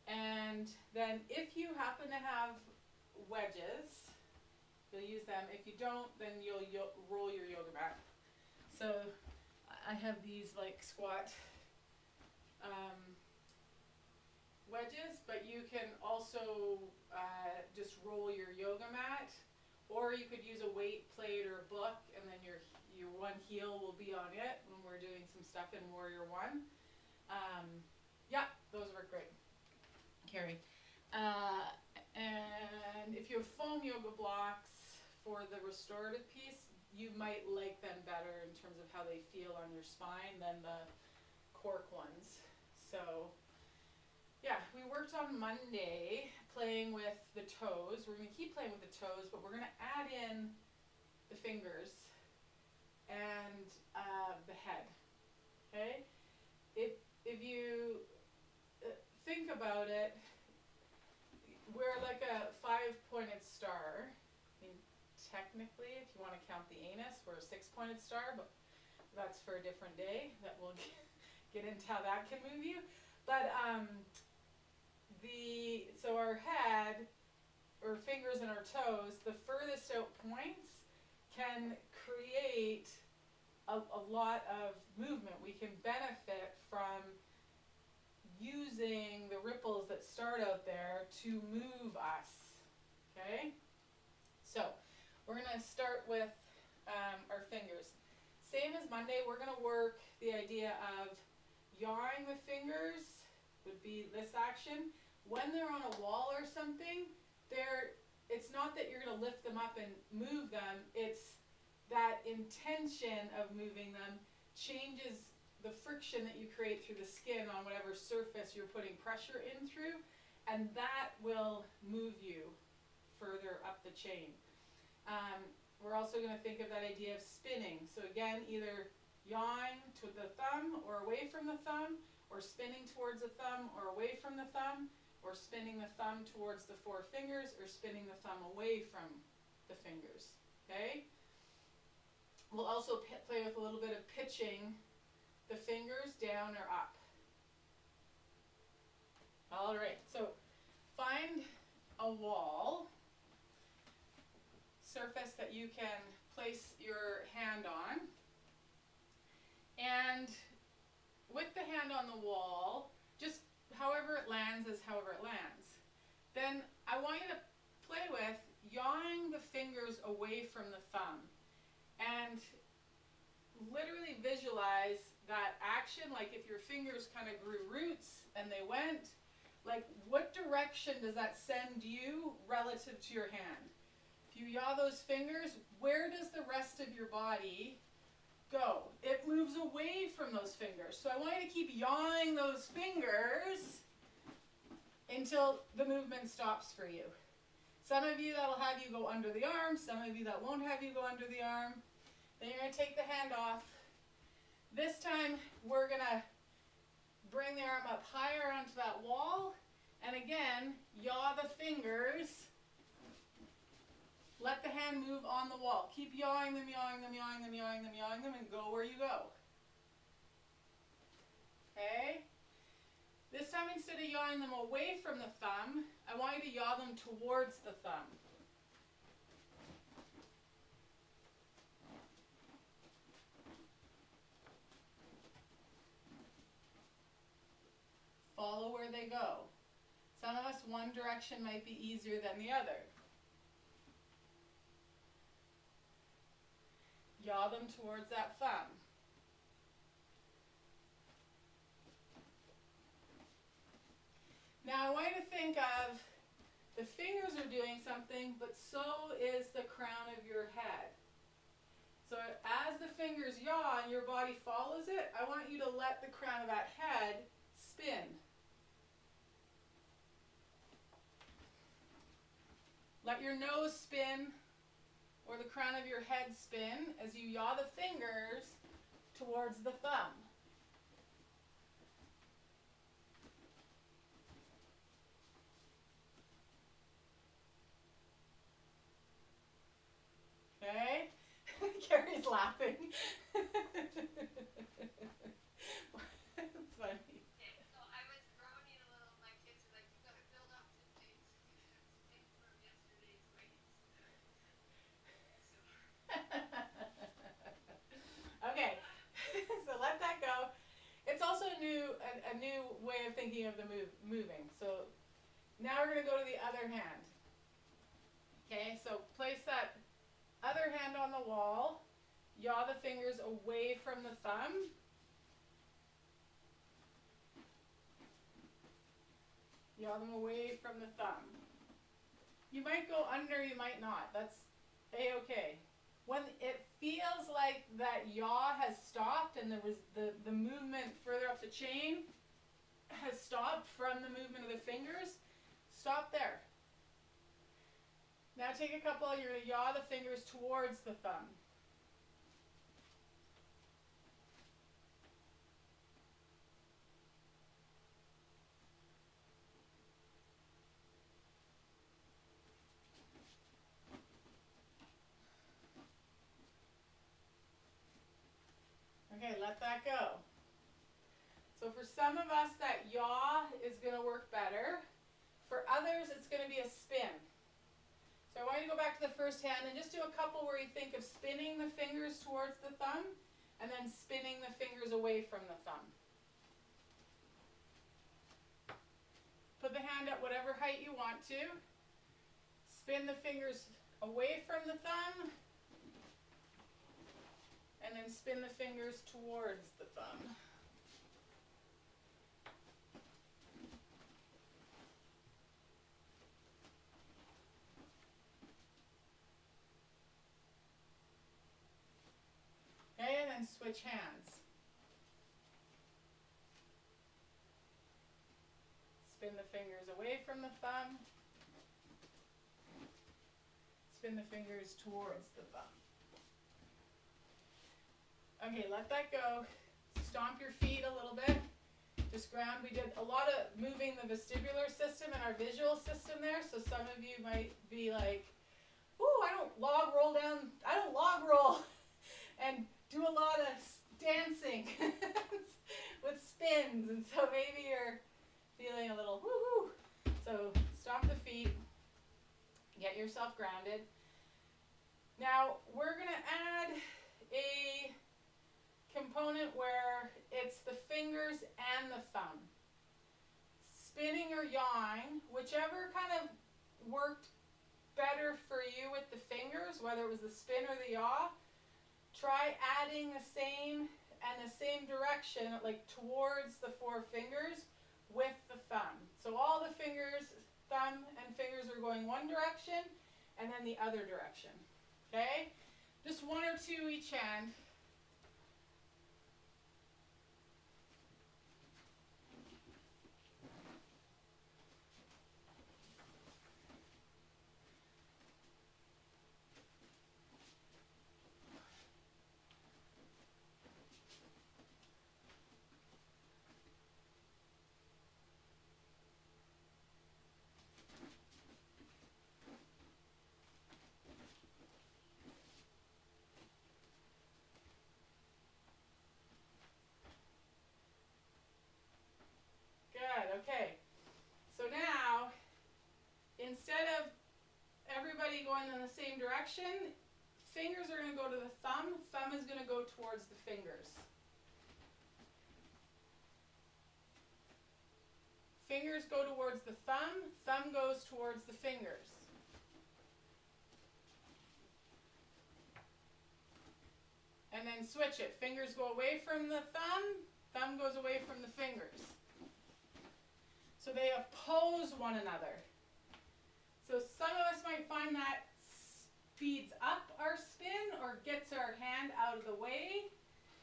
And then if you happen to have wedges, you'll use them. If you don't, then you'll roll your yoga mat. So I have these like squat wedges, but you can also just roll your yoga mat, or you could use a weight plate or a book, and then your one heel will be on it when we're doing some stuff in Warrior One. Yeah, those work great, Carrie. And if you have foam yoga blocks for the restorative piece, you might like them better in terms of how they feel on your spine than the cork ones. So yeah, we worked on Monday playing with the toes. We're going to keep playing with the toes, but we're going to add in the fingers and the head. Okay? If you think about it, we're like a 5-pointed star. I mean, technically, if you want to count the anus, we're a 6-pointed star, but that's for a different day. That we'll get into how that can move you. But so our head, or fingers and our toes, the furthest out points can create a lot of movement. We can benefit from using the ripples that start out there to move us. Okay? So we're going to start with our fingers. Same as Monday, we're going to work the idea of yawing the fingers, would be this action. When they're on a wall or something, it's not that you're going to lift them up and move them, it's that intention of moving them changes the friction that you create through the skin on whatever surface you're putting pressure in through, and that will move you further up the chain. We're also going to think of that idea of spinning. So again, either yawing to the thumb or away from the thumb, or spinning towards the thumb or away from the thumb, or spinning the thumb towards the 4 fingers, or spinning the thumb away from the fingers. Okay? We'll also play with a little bit of pitching the fingers down or up. All right, so find a wall, surface that you can place your hand on, and with the hand on the wall, just however it lands is however it lands. Then I want you to play with yawing the fingers away from the thumb, and literally visualize that action, like if your fingers kind of grew roots and they went, like what direction does that send you relative to your hand? If you yaw those fingers, where does the rest of your body go? It moves away from those fingers. So I want you to keep yawing those fingers until the movement stops for you. Some of you that'll have you go under the arm, some of you that won't have you go under the arm. Then you're going to take the hand off. This time we're going to bring the arm up higher onto that wall, and again, yaw the fingers. Let the hand move on the wall. Keep yawing them, yawing them, yawing them, yawing them, yawing them, and go where you go. Okay? This time, instead of yawing them away from the thumb, I want you to yaw them towards the thumb. Follow where they go. Some of us, one direction might be easier than the other. Yaw them towards that thumb. Now I want you to think of the fingers are doing something, but so is the crown of your head. So as the fingers yaw and your body follows it, I want you to let the crown of that head spin. Let your nose spin, or the crown of your head spin, as you yaw the fingers towards the thumb. Okay? Carrie's laughing. It's funny. thinking of the moving. So now we're going to go to the other hand. Okay, so place that other hand on the wall. Yaw the fingers away from the thumb. Yaw them away from the thumb. You might go under, you might not. That's A-okay. When it feels like that yaw has stopped and there was the movement further up the chain has stopped from the movement of the fingers, stop there. Now take a couple, you're going to yaw the fingers towards the thumb. Okay, let that go. So for some of us, that yaw is going to work better. For others, it's going to be a spin. So I want you to go back to the first hand and just do a couple where you think of spinning the fingers towards the thumb and then spinning the fingers away from the thumb. Put the hand at whatever height you want to. Spin the fingers away from the thumb and then spin the fingers towards the thumb. Okay, and then switch hands. Spin the fingers away from the thumb. Spin the fingers towards the thumb. Okay, let that go. Stomp your feet a little bit. Just ground. We did a lot of moving the vestibular system and our visual system there, so some of you might be like, ooh, I don't log roll, and do a lot of dancing with spins, and so maybe you're feeling a little woohoo. So stomp the feet, get yourself grounded. Now we're going to add a component where it's the fingers and the thumb. Spinning or yawing, whichever kind of worked better for you with the fingers, whether it was the spin or the yaw, try adding the same direction, like towards the four fingers with the thumb. So all the fingers, thumb and fingers are going one direction and then the other direction. Okay? Just one or two each hand. Good, okay. So now, instead of everybody going in the same direction, fingers are going to go to the thumb is going to go towards the fingers. Fingers go towards the thumb goes towards the fingers. And then switch it. Fingers go away from the thumb goes away from the fingers. So they oppose one another. So some of us might find that speeds up our spin or gets our hand out of the way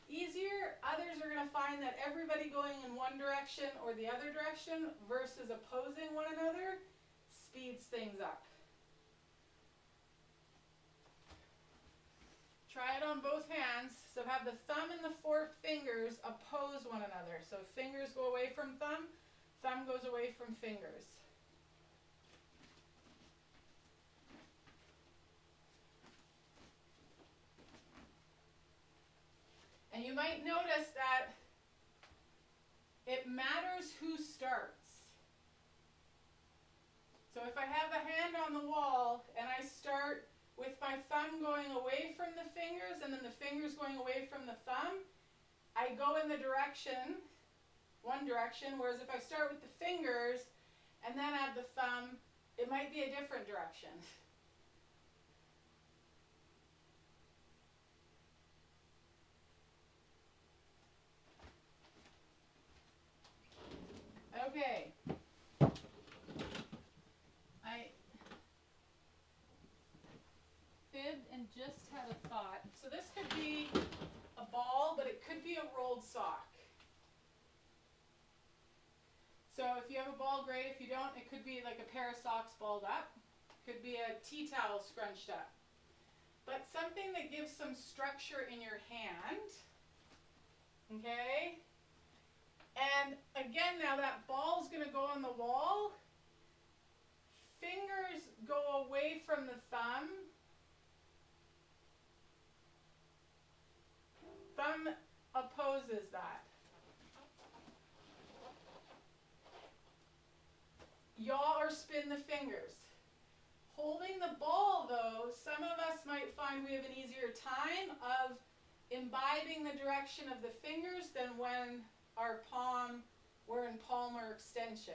easier. Others are going to find that everybody going in one direction or the other direction versus opposing one another speeds things up. Try it on both hands. So have the thumb and the four fingers oppose one another. So fingers go away from thumb goes away from fingers. And you might notice that it matters who starts. So if I have a hand on the wall and I start with my thumb going away from the fingers and then the fingers going away from the thumb, I go in the direction one direction, whereas if I start with the fingers and then add the thumb, it might be a different direction. Okay. I fibbed and just had a thought. So this could be a ball, but it could be a rolled sock. So if you have a ball, great. If you don't, it could be like a pair of socks balled up. Could be a tea towel scrunched up. But something that gives some structure in your hand. Okay? And again, now that ball's going to go on the wall. Fingers go away from the thumb. Thumb opposes that. Yaw or spin the fingers. Holding the ball, though, some of us might find we have an easier time of imbibing the direction of the fingers than when we're in palmar extension.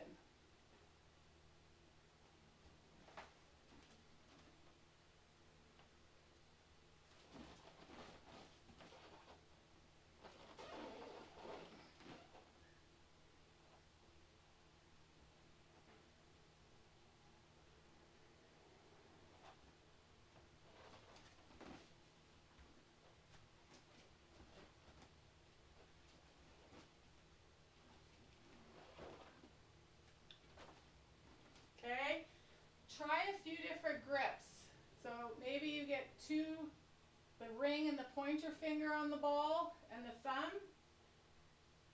Okay? Try a few different grips. So maybe you get the ring and the pointer finger on the ball and the thumb,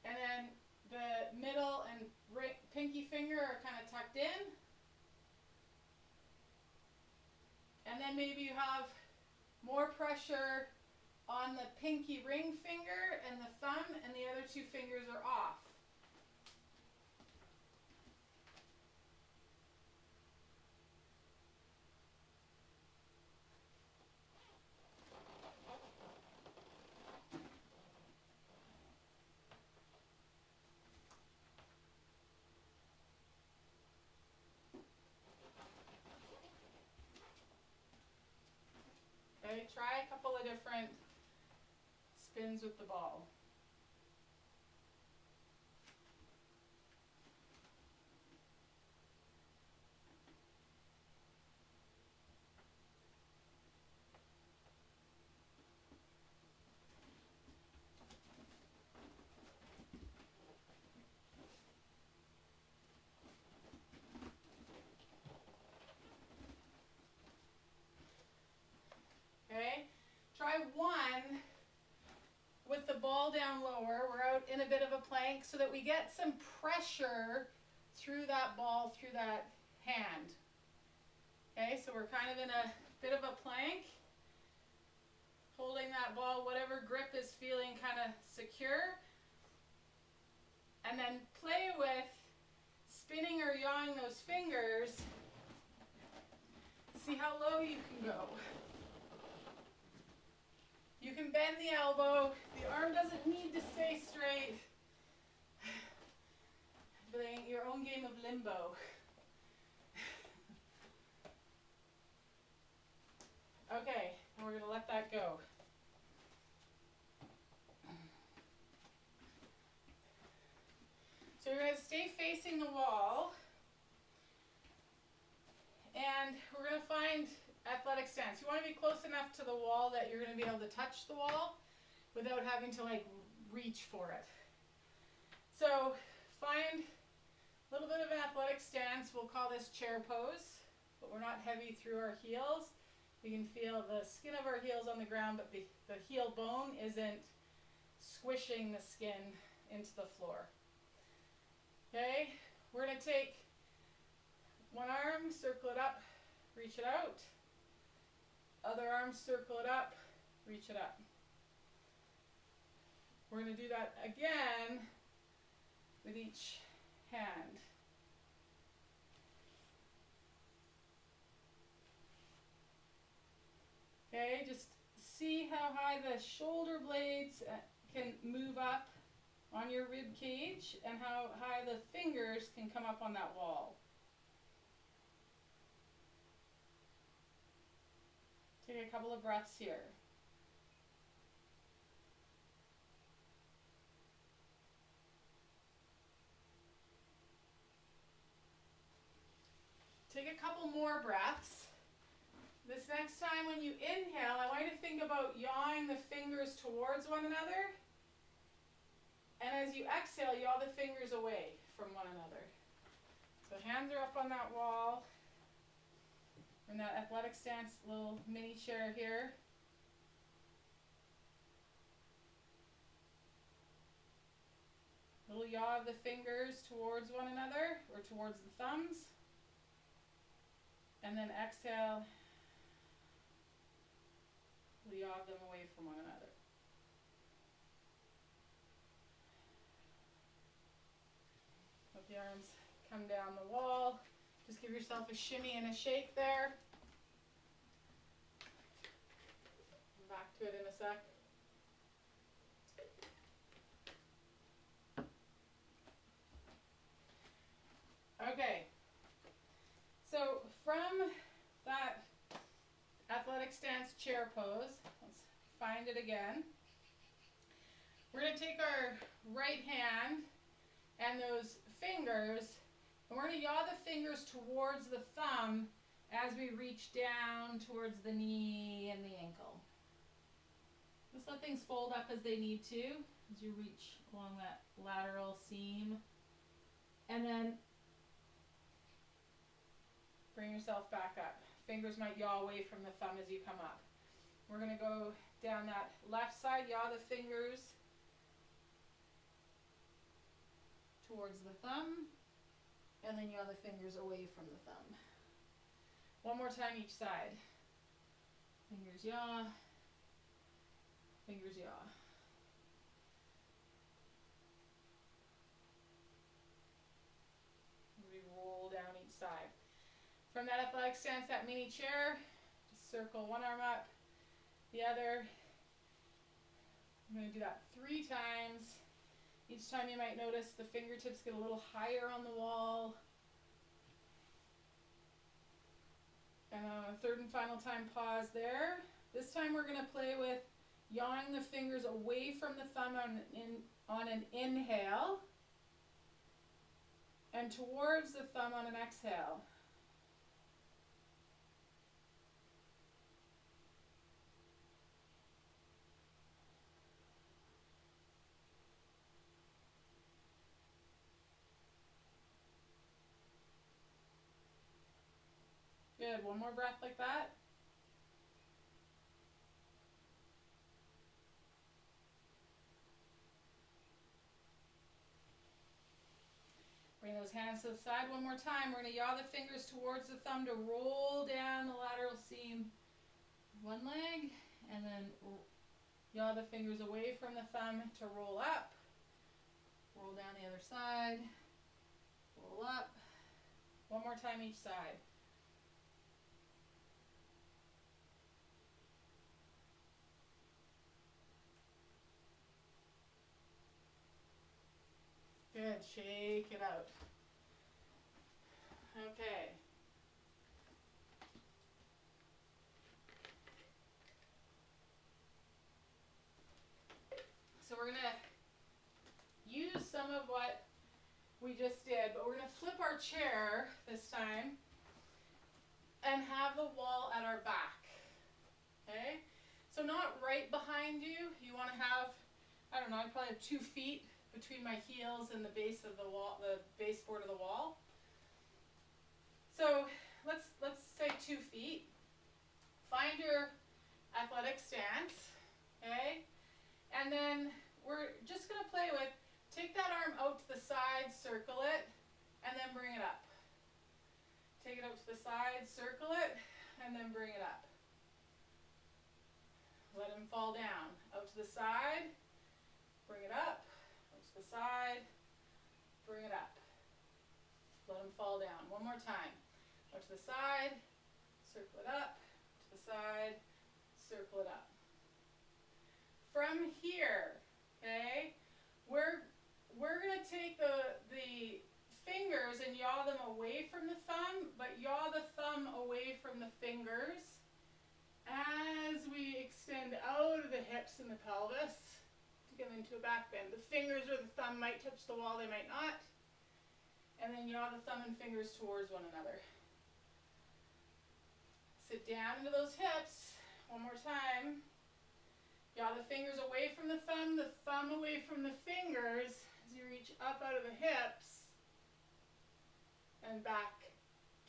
and then the middle and pinky finger are kind of tucked in. And then maybe you have more pressure on the pinky ring finger and the thumb, and the other two fingers are off. Okay, try a couple of different spins with the ball. Okay, try one with the ball down lower. We're out in a bit of a plank so that we get some pressure through that ball, through that hand. Okay, so we're kind of in a bit of a plank, holding that ball, whatever grip is feeling kind of secure. And then play with spinning or yawing those fingers. See how low you can go. You can bend the elbow. The arm doesn't need to stay straight. Playing your own game of limbo. Okay, and we're going to let that go. So you're going to stay facing the wall. And we're going to find athletic stance. You want to be close enough to the wall that you're going to be able to touch the wall without having to reach for it. So find a little bit of an athletic stance. We'll call this chair pose, but we're not heavy through our heels. We can feel the skin of our heels on the ground, but the heel bone isn't squishing the skin into the floor. Okay, we're going to take one arm, circle it up, reach it out. Other arm, circle it up, reach it up. We're going to do that again with each hand. Okay, just see how high the shoulder blades can move up on your rib cage and how high the fingers can come up on that wall. Take a couple of breaths here. Take a couple more breaths. This next time when you inhale, I want you to think about yawing the fingers towards one another. And as you exhale, yaw the fingers away from one another. So hands are up on that wall. We're in that athletic stance, little mini chair here. Little yaw of the fingers towards one another or towards the thumbs. And then exhale, yaw them away from one another. Let the arms come down the wall. Just give yourself a shimmy and a shake there. Come back to it in a sec. Okay. So from that athletic stance chair pose, let's find it again. We're going to take our right hand and those fingers, and we're going to yaw the fingers towards the thumb as we reach down towards the knee and the ankle. Just let things fold up as they need to as you reach along that lateral seam. And then bring yourself back up. Fingers might yaw away from the thumb as you come up. We're going to go down that left side, yaw the fingers towards the thumb, and then yaw the fingers away from the thumb. One more time each side. Fingers yaw, fingers yaw. We roll down each side. From that athletic stance, that mini chair, just circle one arm up, the other. I'm going to do that 3 times. Each time you might notice the fingertips get a little higher on the wall. And on a 3rd and final time, pause there. This time we're going to play with yawing the fingers away from the thumb on an inhale and towards the thumb on an exhale. Good. One more breath like that. Bring those hands to the side one more time. We're going to yaw the fingers towards the thumb to roll down the lateral seam of one leg, and then yaw the fingers away from the thumb to roll up. Roll down the other side. Roll up. One more time each side. Good. Shake it out. Okay. So we're going to use some of what we just did, but we're going to flip our chair this time and have the wall at our back. Okay? So not right behind you. You want to have, I don't know, I probably have 2 feet between my heels and the base of the wall, the baseboard of the wall. So let's say 2 feet. Find your athletic stance, okay? And then we're just going to play with, take that arm out to the side, circle it, and then bring it up. Take it out to the side, circle it, and then bring it up. Let him fall down. Out to the side, bring it up. Out to the side, bring it up. Let him fall down. One more time. Out to the side, circle it up. To the side, circle it up. From here, okay, we're take the fingers and yaw them away from the thumb, but yaw the thumb away from the fingers as we extend out of the hips and the pelvis to get into a back bend. The fingers or the thumb might touch the wall, they might not. And then yaw the thumb and fingers towards one another. Sit down into those hips. One more time. Yaw the fingers away from the thumb away from the fingers as you reach up out of the hips and back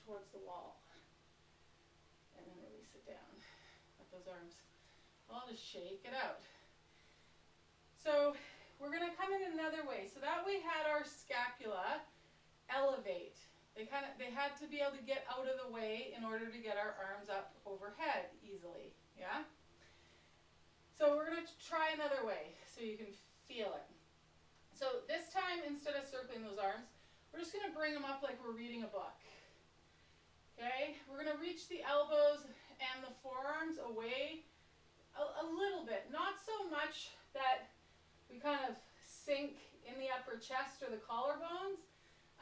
towards the wall. And then release it down. Let those arms, I'll just shake it out. So we're going to come in another way. So that we had our scapula elevate. They had to be able to get out of the way in order to get our arms up overhead easily. Yeah? So we're going to try another way so you can feel it. So this time, instead of circling those arms, we're just going to bring them up like we're reading a book. Okay? We're going to reach the elbows and the forearms away a little bit. Not so much that we kind of sink in the upper chest or the collarbones,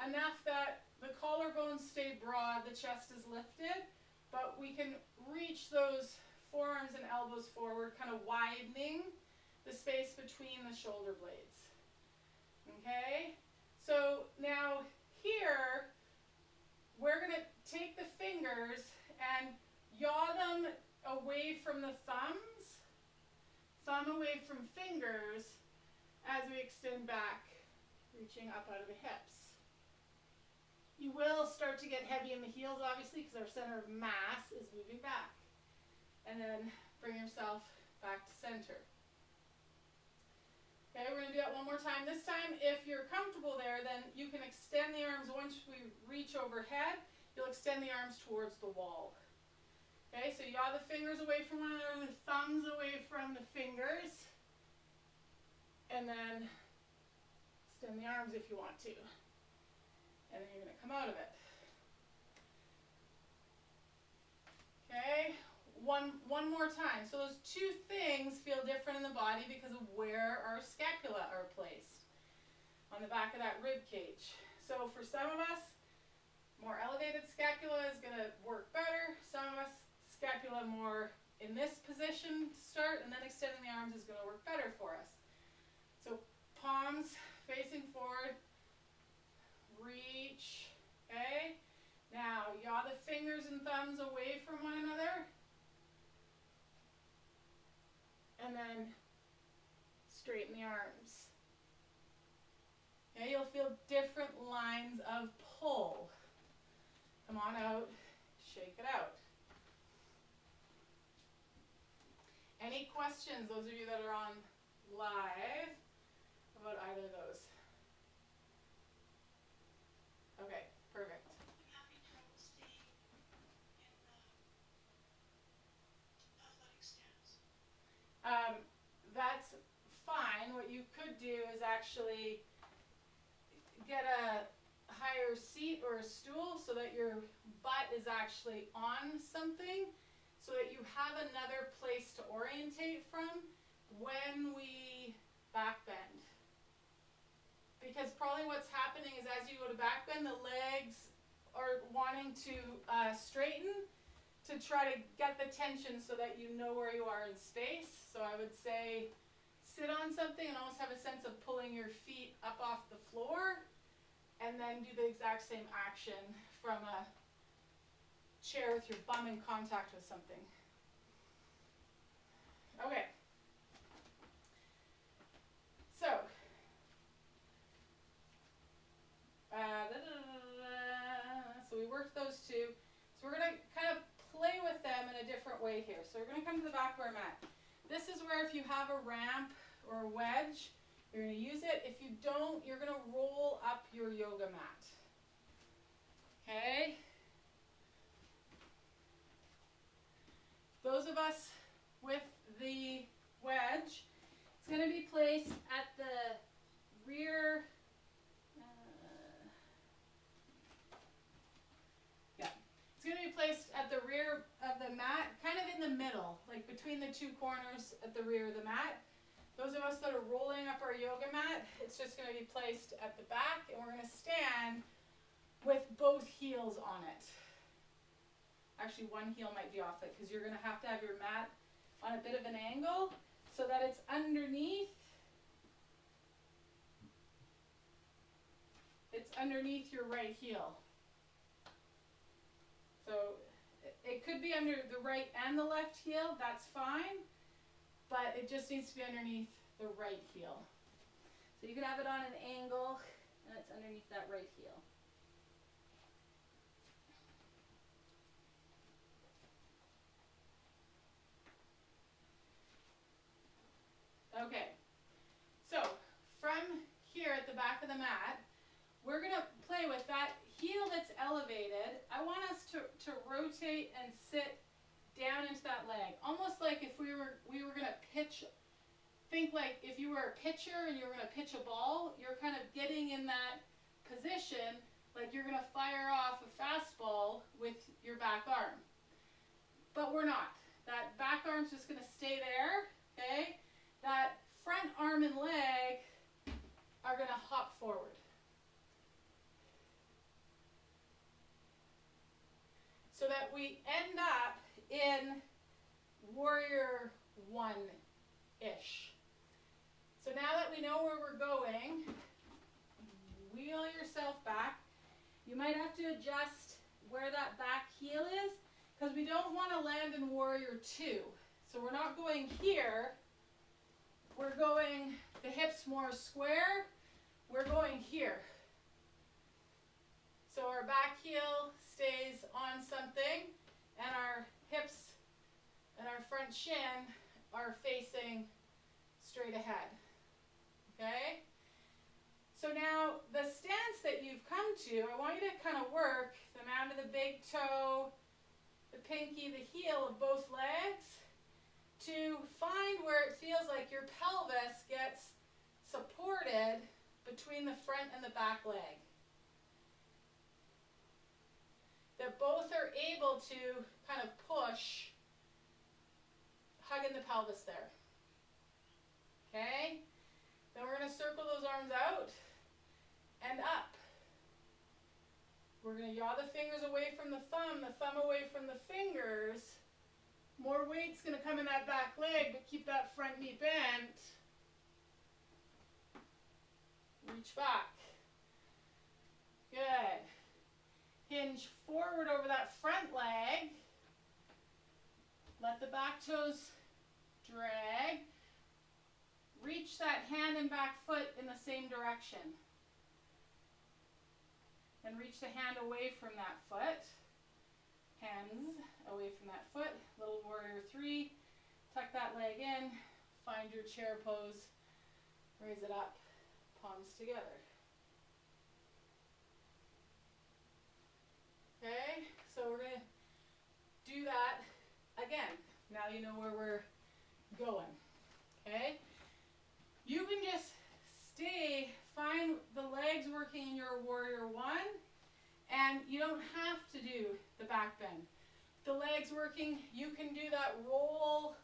enough that the collarbones stay broad, the chest is lifted, but we can reach those forearms and elbows forward, kind of widening the space between the shoulder blades. Okay? So now here, we're going to take the fingers and yaw them away from the thumbs, thumb away from fingers, as we extend back, reaching up out of the hips. You will start to get heavy in the heels, obviously, because our center of mass is moving back. And then bring yourself back to center. Okay, we're going to do that one more time. This time, if you're comfortable there, then you can extend the arms. Once we reach overhead, you'll extend the arms towards the wall. Okay, so yaw the fingers away from one another, the thumbs away from the fingers. And then extend the arms if you want to. And then you're going to come out of it. Okay, one more time. So those two things feel different in the body because of where our scapula are placed. On the back of that rib cage. So for some of us, more elevated scapula is going to work better. Some of us, scapula more in this position to start, and then extending the arms is going to work better for us. So palms facing forward. Reach, okay? Now, yaw the fingers and thumbs away from one another. And then straighten the arms. Okay, you'll feel different lines of pull. Come on out, shake it out. Any questions, those of you that are on live, about either of those? Okay, perfect. I'm having trouble staying in athletic stance. That's fine. What you could do is actually get a higher seat or a stool so that your butt is actually on something, so that you have another place to orientate from when we back bend. Because probably what's happening is as you go to back bend, the legs are wanting to straighten to try to get the tension so that you know where you are in space. So I would say sit on something and almost have a sense of pulling your feet up off the floor, and then do the exact same action from a chair with your bum in contact with something. Okay. So, so we worked those two. So we're going to kind of play with them in a different way here. So we're going to come to the back of our mat. This is where if you have a ramp or a wedge, you're going to use it. If you don't, you're going to roll up your yoga mat. Okay? Those of us with the wedge, it's going to be placed at the rear. It's going to be placed at the rear of the mat, kind of in the middle, like between the two corners at the rear of the mat. Those of us that are rolling up our yoga mat, it's just going to be placed at the back, and we're going to stand with both heels on it. Actually, one heel might be off it because you're going to have your mat on a bit of an angle so that it's underneath. It's underneath your right heel. So it could be under the right and the left heel, that's fine, but it just needs to be underneath the right heel. So you can have it on an angle and it's underneath that right heel. Okay, so from here at the back of the mat, we're going to play with that heel that's elevated. I want us to rotate and sit down into that leg, almost like if we were going to pitch. Think like if you were a pitcher and you were going to pitch a ball, you're kind of getting in that position like you're going to fire off a fastball with your back arm. But we're not. That back arm's just going to stay there, okay? That front arm and leg are going to hop forward. So that we end up in warrior one-ish. So now that we know where we're going, wheel yourself back. You might have to adjust where that back heel is because we don't want to land in warrior two. So we're not going here. We're going the hips more square. We're going here. So our back heel stays on something and our hips and our front shin are facing straight ahead. Okay? So now the stance that you've come to, I want you to kind of work the mound of the big toe, the pinky, the heel of both legs to find where it feels like your pelvis gets supported between the front and the back leg. That both are able to kind of push, hugging the pelvis there. Okay? Then we're going to circle those arms out and up. We're going to yaw the fingers away from the thumb away from the fingers. More weight's going to come in that back leg, but keep that front knee bent. Reach back. Good. Hinge forward over that front leg. Let the back toes drag. Reach that hand and back foot in the same direction. Then reach the hand away from that foot. Hands away from that foot. Little warrior three. Tuck that leg in. Find your chair pose. Raise it up. Palms together. Okay, so we're going to do that again. Now you know where we're going. Okay? You can just find the legs working in your warrior one, and you don't have to do the back bend. The legs working, you can do that roll.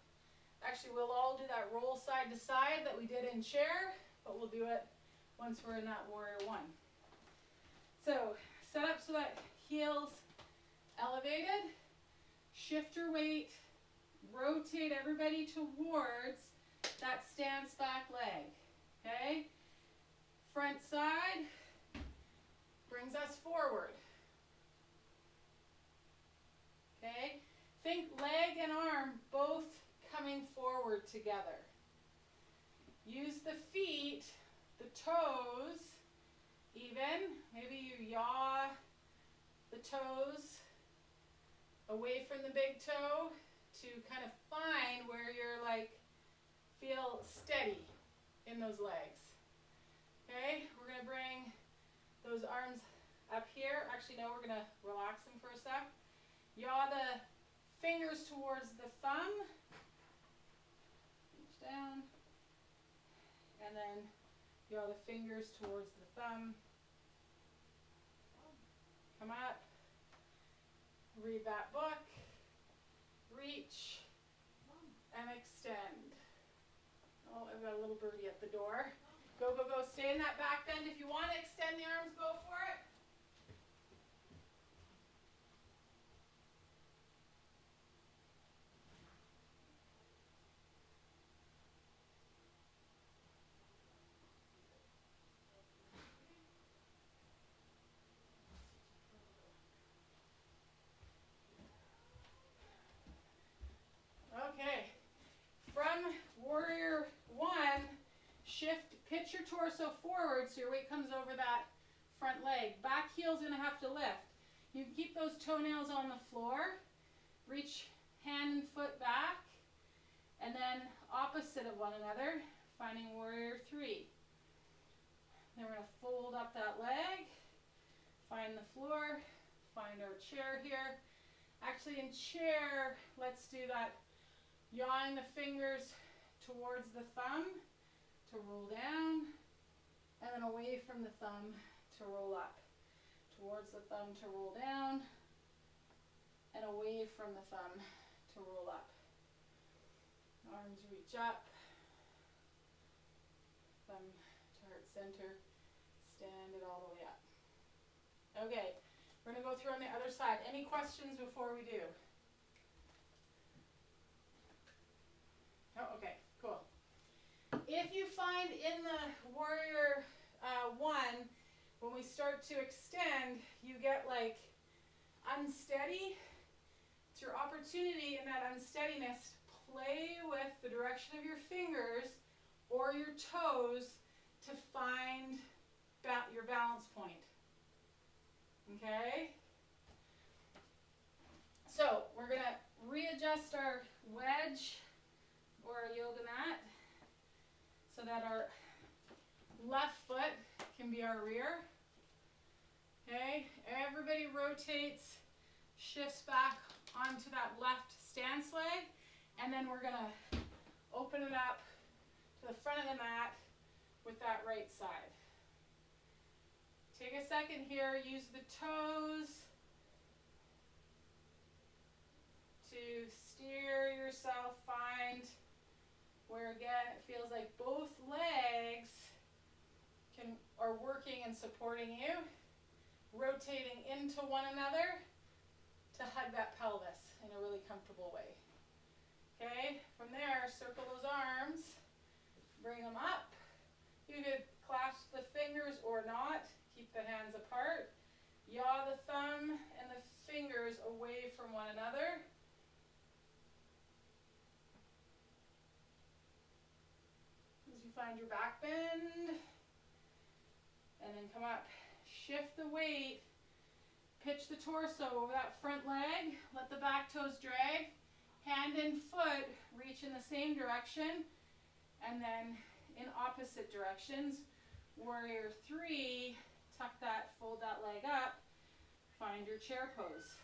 Actually, we'll all do that roll side to side that we did in chair, but we'll do it once we're in that warrior one. So, set up so that heels elevated. Shift your weight. Rotate everybody towards that stance back leg. Okay? Front side brings us forward. Okay? Think leg and arm both coming forward together. Use the feet, the toes, even. Maybe you yaw the toes away from the big toe to kind of find where you're feel steady in those legs. Okay, we're going to bring those arms up here. Actually, no, we're going to relax them for a sec. Yaw the fingers towards the thumb. Reach down. And then yaw the fingers towards the thumb. Come up. Read that book. Reach. And extend. Oh, I've got a little little birdie at the door. Go, go, go. Stay in that back bend. If you want to extend the arms, go for it. Okay. From warrior one, pitch your torso forward so your weight comes over that front leg. Back heel's gonna have to lift. You can keep those toenails on the floor. Reach hand and foot back. And then opposite of one another, finding warrior three. Then we're gonna fold up that leg, find the floor, find our chair here. Actually in chair, let's do that. Yawing the fingers towards the thumb to roll down, and then away from the thumb to roll up. Towards the thumb to roll down, and away from the thumb to roll up. Arms reach up, thumb to heart center, stand it all the way up. Okay, we're going to go through on the other side. Any questions before we do? Oh, okay, cool. If you find in the warrior one, when we start to extend, you get like unsteady, it's your opportunity in that unsteadiness, play with the direction of your fingers or your toes to find your balance point. Okay? So we're going to readjust our wedge or our yoga mat so that our left foot can be our rear. Okay, everybody rotates, shifts back onto that left stance leg, and then we're gonna open it up to the front of the mat with that right side. Take a second here, use the toes to steer yourself, find where again it feels like both legs are working and supporting you, rotating into one another to hug that pelvis in a really comfortable way. Okay, from there, circle those arms, bring them up. You could clasp the fingers or not, keep the hands apart. Yaw the thumb and the fingers away from one another. As you find your back bend, and then come up, shift the weight, pitch the torso over that front leg, let the back toes drag, hand and foot reach in the same direction, and then in opposite directions. Warrior three, tuck that, fold that leg up, find your chair pose.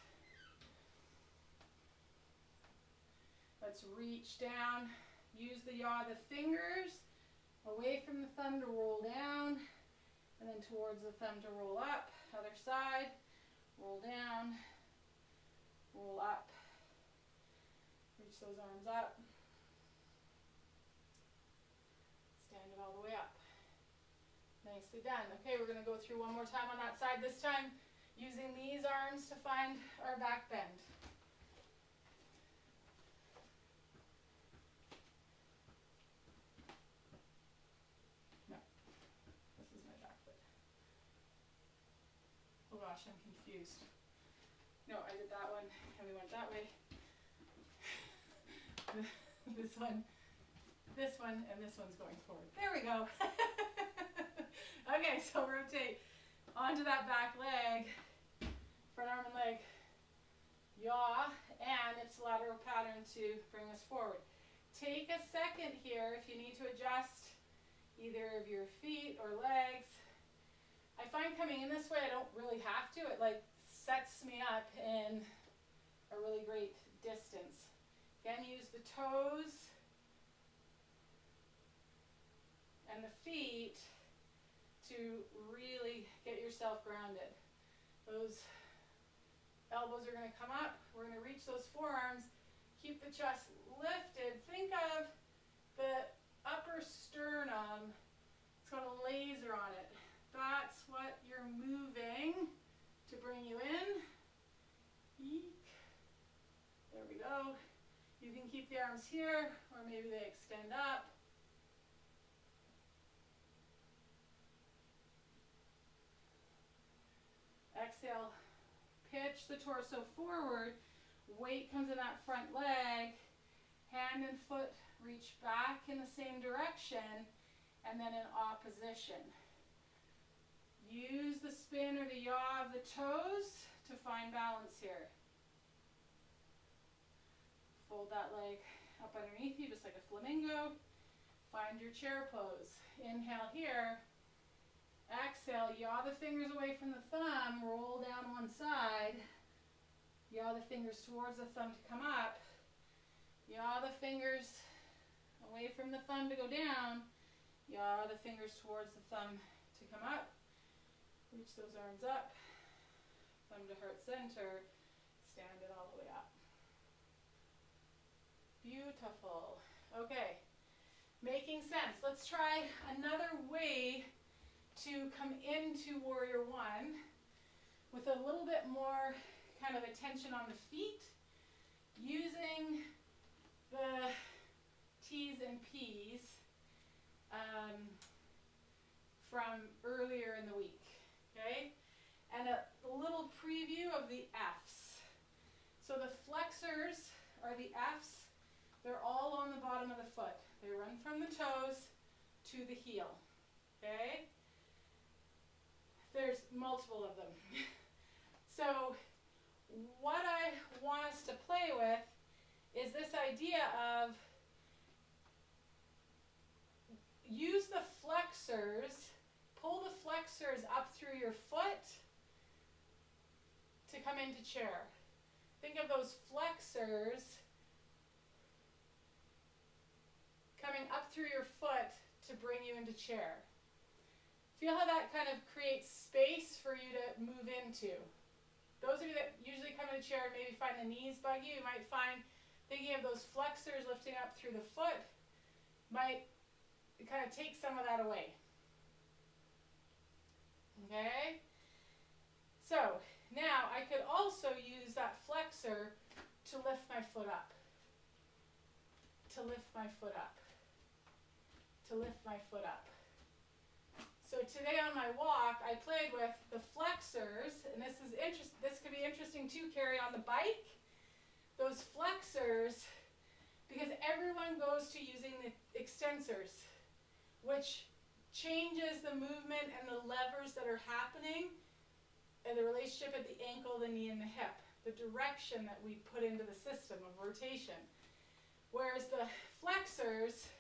Let's reach down, use the yaw the fingers, away from the thumb to roll down, and then towards the thumb to roll up. Other side, roll down, roll up, reach those arms up, stand it all the way up. Nicely done. Okay, we're going to go through one more time on that side, this time using these arms to find our back bend. Oh gosh, I'm confused. No, I did that one and we went that way. This one, and this one's going forward. There we go. Okay, so rotate onto that back leg, front arm and leg, yaw, and it's lateral pattern to bring us forward. Take a second here if you need to adjust either of your feet or legs. I find coming in this way, I don't really have to. It like sets me up in a really great distance. Again, use the toes and the feet to really get yourself grounded. Those elbows are going to come up. We're going to reach those forearms. Keep the chest lifted. Think of the upper sternum Exhale, pitch the torso forward, weight comes in that front leg, hand and foot reach back in the same direction, and then in opposition. Use the spin or the yaw of the toes to find balance here. Fold that leg up underneath you just like a flamingo. Find your chair pose. Inhale here. Exhale, yaw the fingers away from the thumb, roll down one side. Yaw the fingers towards the thumb to come up. Yaw the fingers away from the thumb to go down. Yaw the fingers towards the thumb to come up. Reach those arms up. Thumb to heart center. Stand it all the way up. Beautiful. Okay. Making sense. Let's try another way to come into Warrior One with a little bit more kind of attention on the feet, using the T's and P's from earlier in the week, okay? And a little preview of the F's. So the flexors are the F's. They're all on the bottom of the foot. They run from the toes to the heel, okay? There's multiple of them. So what I want us to play with is this idea of use the flexors, pull the flexors up through your foot to come into chair. Think of those flexors coming up through your foot to bring you into chair. Feel how that kind of creates space for you to move into. Those of you that usually come in a chair and maybe find the knees bug you, might find thinking of those flexors lifting up through the foot might kind of take some of that away. Okay? So, now I could also use that flexor to lift my foot up. To lift my foot up. To lift my foot up. So today on my walk, I played with the flexors, and this could be interesting too, Carrie, on the bike. Those flexors, because everyone goes to using the extensors, which changes the movement and the levers that are happening and the relationship at the ankle, the knee, and the hip, the direction that we put into the system of rotation. Whereas the flexors,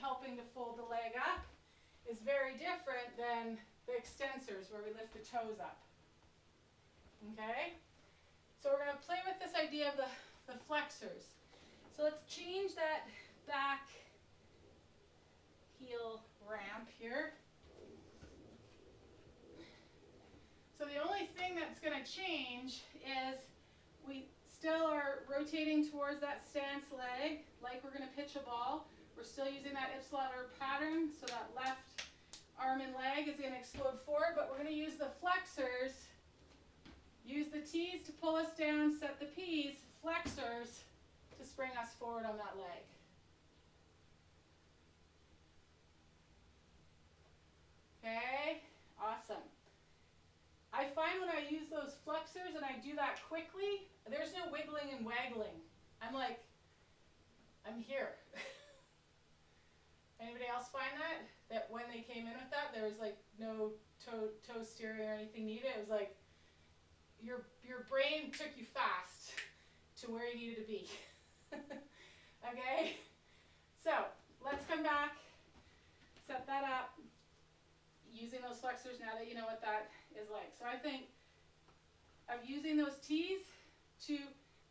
helping to fold the leg up, is very different than the extensors where we lift the toes up. Okay? So we're going to play with this idea of the flexors. So let's change that back heel ramp here. So the only thing that's going to change is we still are rotating towards that stance leg like we're going to pitch a ball. We're still using that ipsilateral pattern, so that left arm and leg is going to explode forward, but we're going to use the flexors, use the T's to pull us down, set the P's, flexors to spring us forward on that leg. Okay, awesome. I find when I use those flexors and I do that quickly, there's no wiggling and waggling. I'm like, I'm here. Anybody else find that? That when they came in with that, there was like no toe steering or anything needed. It was like your brain took you fast to where you needed to be. Okay? So, let's come back, set that up, using those flexors now that you know what that is like. So I think of using those T's to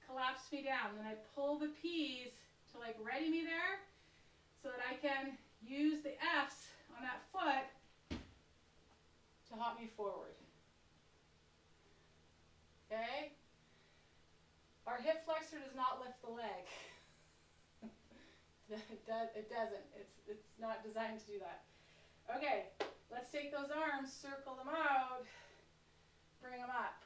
collapse me down. Then I pull the P's to like ready me there, so that I can use the F's on that foot to hop me forward. Okay? Our hip flexor does not lift the leg. It doesn't. It's not designed to do that. Okay, let's take those arms, circle them out, bring them up.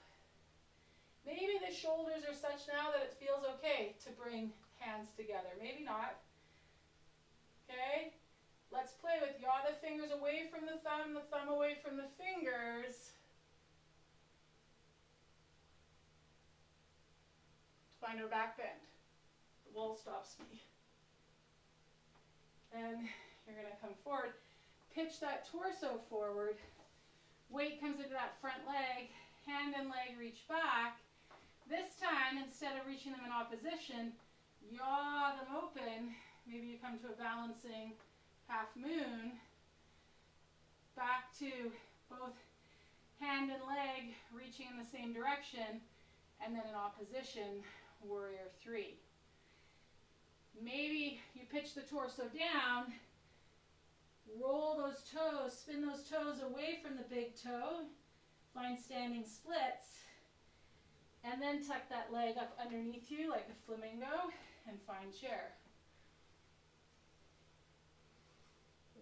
Maybe the shoulders are such now that it feels okay to bring hands together. Maybe not. Okay, let's play with yaw the fingers away from the thumb away from the fingers. find our back bend. The wall stops me. And you're going to come forward. Pitch that torso forward. Weight comes into that front leg. Hand and leg reach back. This time, instead of reaching them in opposition, yaw them open. Maybe you come to a balancing half moon. Back to both hand and leg reaching in the same direction, and then in opposition, warrior three. Maybe you pitch the torso down, roll those toes, spin those toes away from the big toe, find standing splits, and then tuck that leg up underneath you like a flamingo and find chair.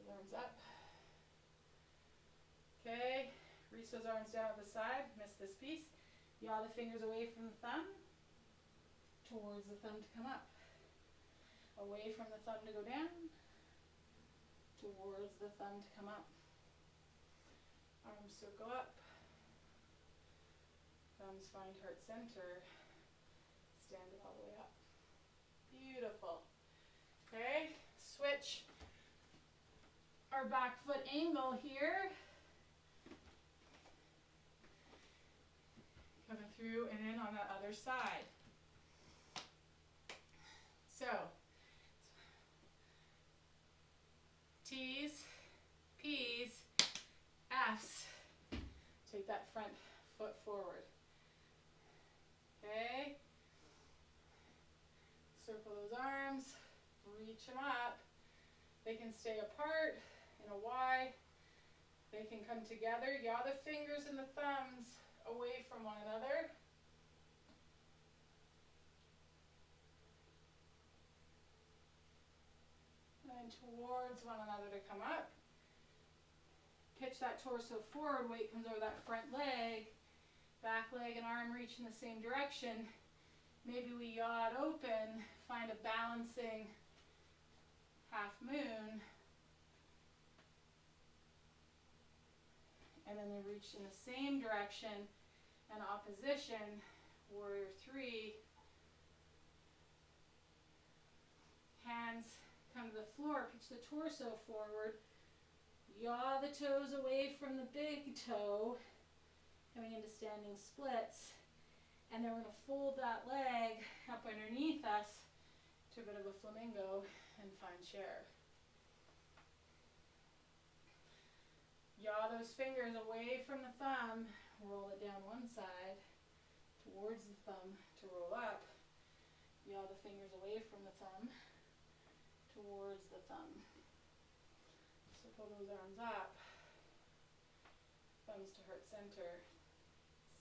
Arms up. Okay, reach those arms down at the side, miss this piece. Yaw the fingers away from the thumb, towards the thumb to come up. Away from the thumb to go down, towards the thumb to come up. Arms circle up. Thumbs find heart center. Stand it all the way up. Beautiful. Okay, switch our back foot angle here. Coming through and in on that other side. So, T's, P's, F's. Take that front foot forward. Okay. Circle those arms, reach them up. They can stay apart in a Y. They can come together. Yaw the fingers and the thumbs away from one another. And towards one another to come up. Pitch that torso forward, weight comes over that front leg. Back leg and arm reach in the same direction. Maybe we yaw it open, find a balancing half moon. And then they reach in the same direction and opposition, warrior three. Hands come to the floor, pitch the torso forward. Yaw the toes away from the big toe, coming into standing splits. And then we're going to fold that leg up underneath us to a bit of a flamingo and find chair. Yaw those fingers away from the thumb, roll it down one side, towards the thumb to roll up. Yaw the fingers away from the thumb, towards the thumb. Circle those arms up, thumbs to heart center,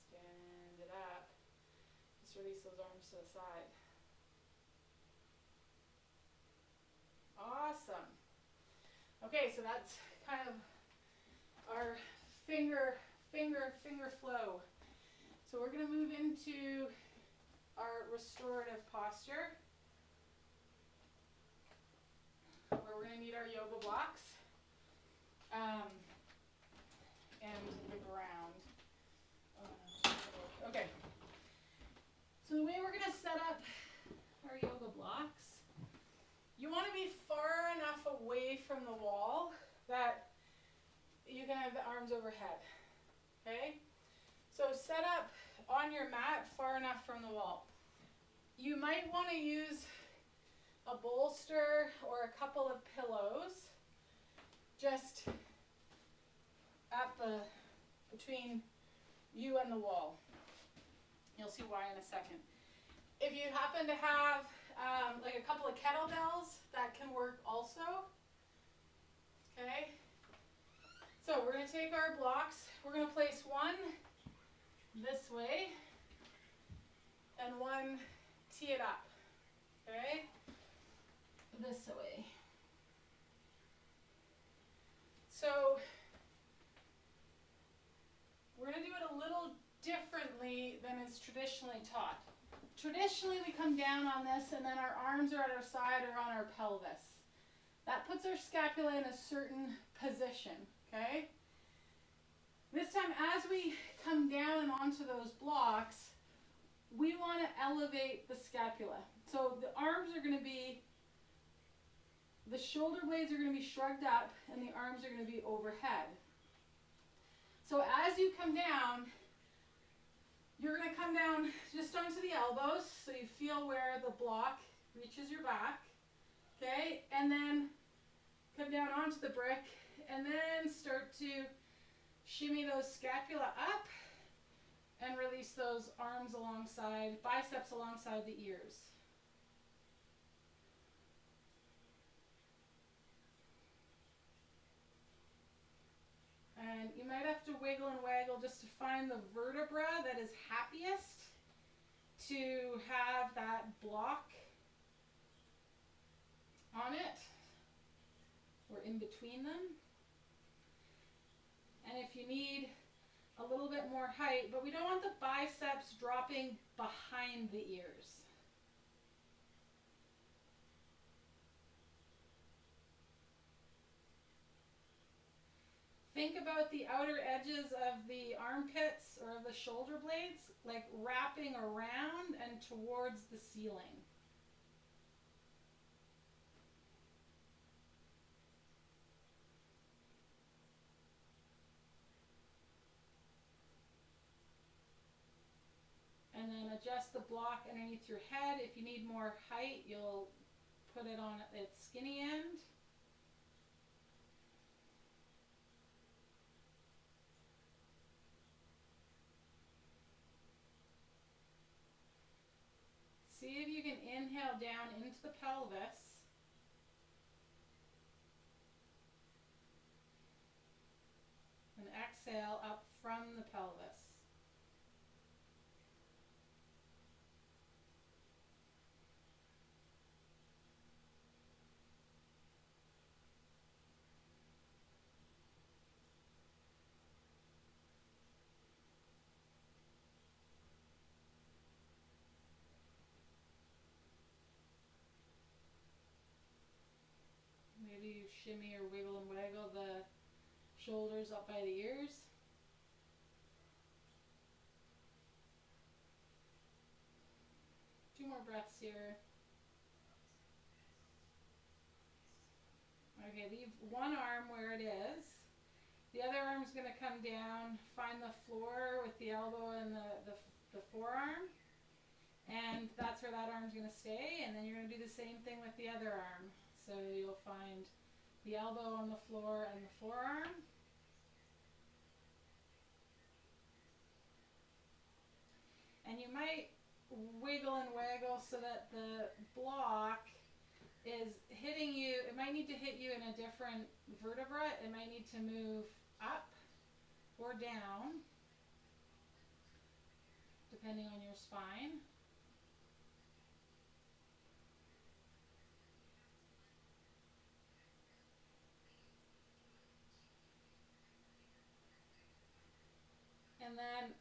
stand it up. Just release those arms to the side. Awesome. Okay, so that's kind of our finger flow. So we're going to move into our restorative posture, where we're going to need our yoga blocks and the ground. Okay. So the way we're going to set up our yoga blocks, you want to be far enough away from the wall that you can have the arms overhead. Okay? So set up on your mat far enough from the wall. You might want to use a bolster or a couple of pillows just at between you and the wall. You'll see why in a second. If you happen to have like a couple of kettlebells, that can work also. Okay? So we're going to take our blocks. We're going to place one this way and one tee it up. Okay? This way. So we're going to do it a little differently than is traditionally taught. Traditionally, we come down on this and then our arms are at our side or on our pelvis. That puts our scapula in a certain position, okay? This time, as we come down and onto those blocks, we want to elevate the scapula. So the arms are going to be, the shoulder blades are going to be shrugged up and the arms are going to be overhead. So as you come down, you're going to come down just onto the elbows so you feel where the block reaches your back. Okay, and then come down onto the brick and then start to shimmy those scapula up and release those arms alongside, biceps alongside the ears. And you might have to wiggle and waggle just to find the vertebra that is happiest to have that block on it or in between them. And if you need a little bit more height, but we don't want the biceps dropping behind the ears. Think about the outer edges of the armpits or of the shoulder blades, like wrapping around and towards the ceiling. And then adjust the block underneath your head. If you need more height, you'll put it on its skinny end. See if you can inhale down into the pelvis. And exhale up from the pelvis. Maybe you shimmy or wiggle and waggle the shoulders up by the ears. Two more breaths here. Okay, leave one arm where it is. The other arm's going to come down, find the floor with the elbow and the forearm. And that's where that arm's going to stay. And then you're going to do the same thing with the other arm. So you'll find the elbow on the floor and the forearm. And you might wiggle and waggle so that the block is hitting you. It might need to hit you in a different vertebra. It might need to move up or down, depending on your spine. And then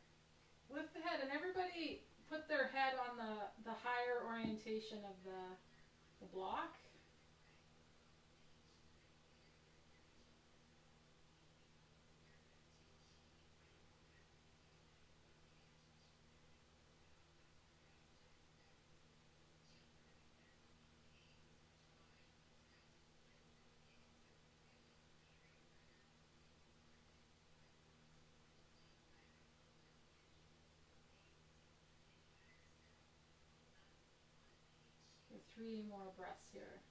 lift the head, and everybody put their head on the higher orientation of the block. For 3 more breaths here.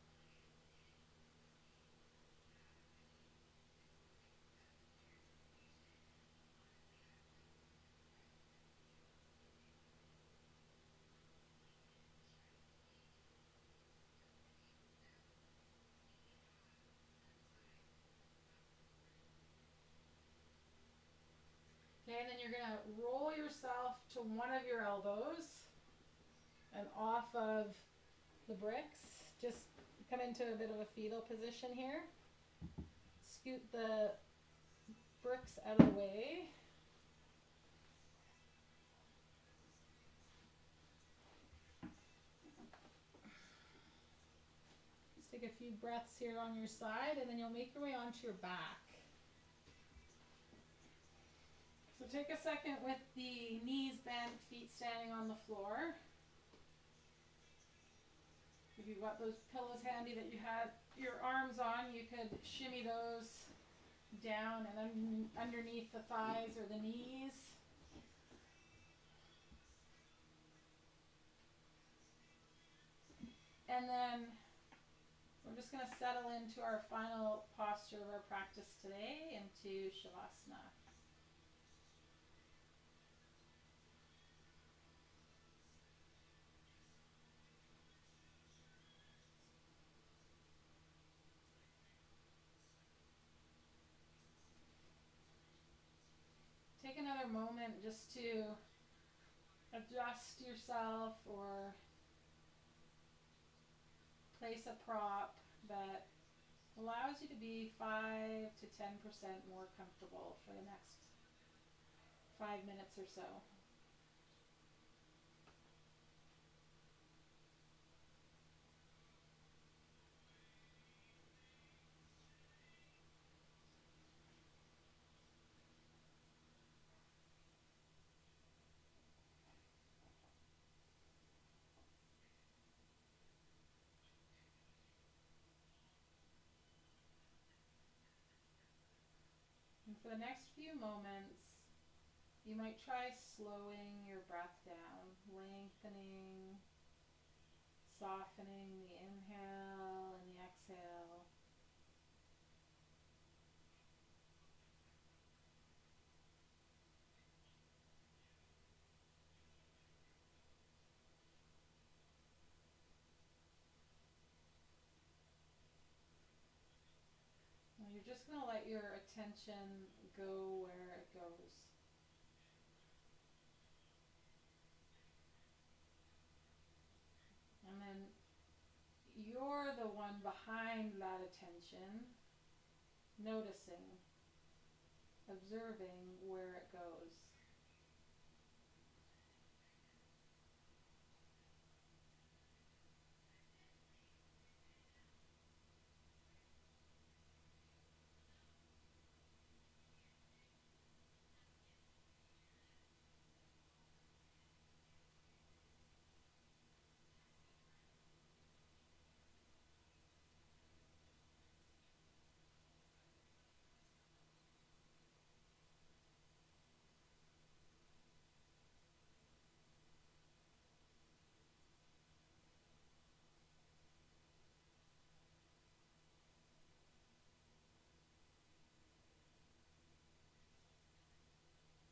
Okay, and then you're going to roll yourself to one of your elbows and off of the bricks. Just come into a bit of a fetal position here. Scoot the bricks out of the way. Just take a few breaths here on your side, and then you'll make your way onto your back. So take a second with the knees bent, feet standing on the floor. If you've got those pillows handy that you had your arms on, you could shimmy those down and underneath the thighs or the knees. And then we're just going to settle into our final posture of our practice today, into Shavasana. Take another moment just to adjust yourself or place a prop that allows you to be 5 to 10% more comfortable for the next 5 minutes or so. And for the next few moments, you might try slowing your breath down, lengthening, softening the inhale and the exhale. And you're just going to let your attention go where it goes. And then you're the one behind that attention, noticing, observing where it goes.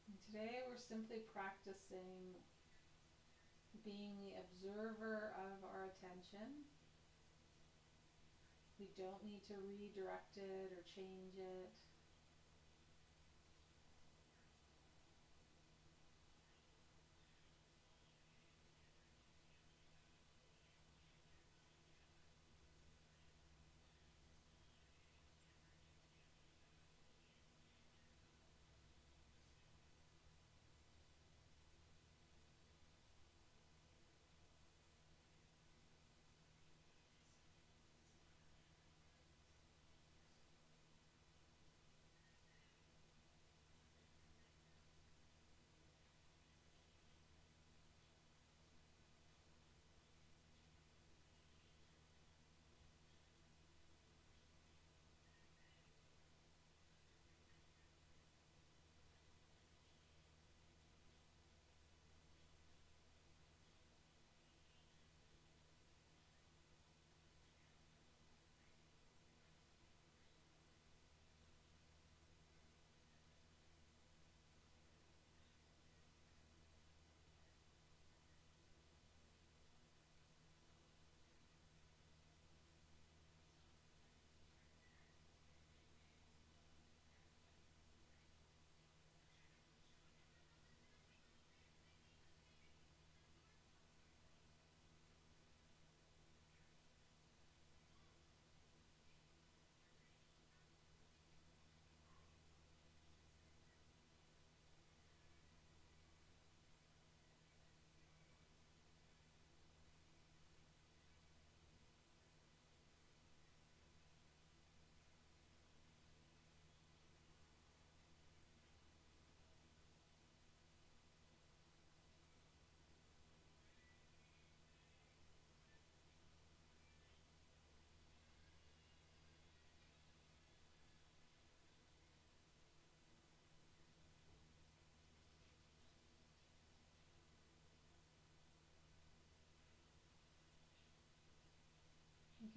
And today we're simply practicing being the observer of our attention. We don't need to redirect it or change it.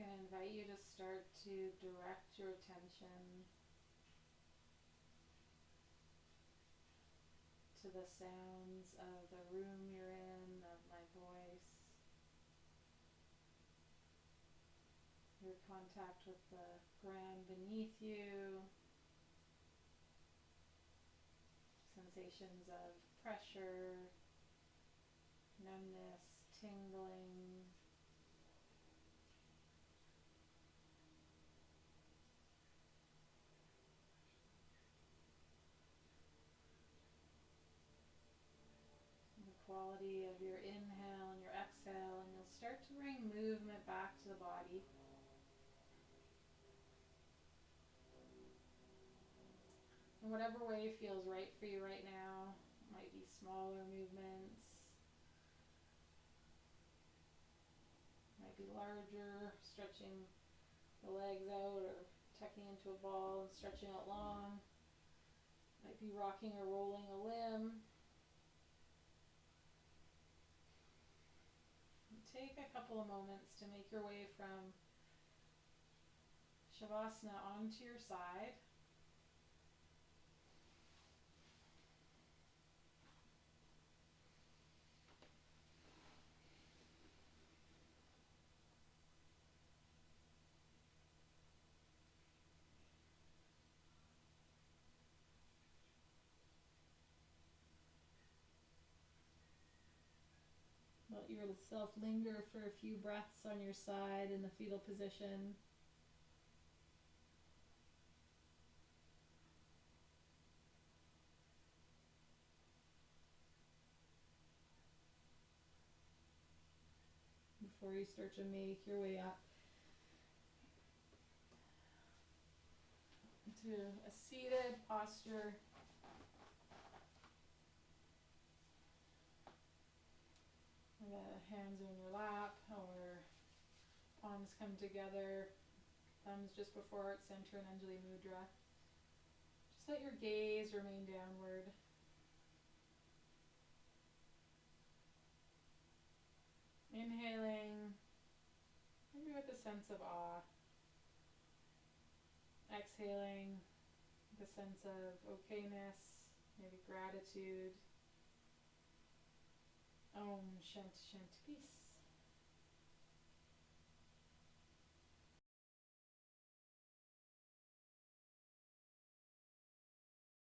can invite you to start to direct your attention to the sounds of the room you're in, of my voice, your contact with the ground beneath you, sensations of pressure, numbness, tingling. The quality of your inhale and your exhale, and you'll start to bring movement back to the body. In whatever way feels right for you right now. It might be smaller movements, might be larger, stretching the legs out or tucking into a ball and stretching out long. Might be rocking or rolling a limb. Take a couple of moments to make your way from Shavasana onto your side. Let yourself linger for a few breaths on your side in the fetal position. Before you start to make your way up into a seated posture. The hands are in your lap or palms come together, thumbs just before heart center in Anjali Mudra. Just let your gaze remain downward. Inhaling, maybe with a sense of awe. Exhaling, with a sense of okayness, maybe gratitude. Om Shanti Shanti Peace.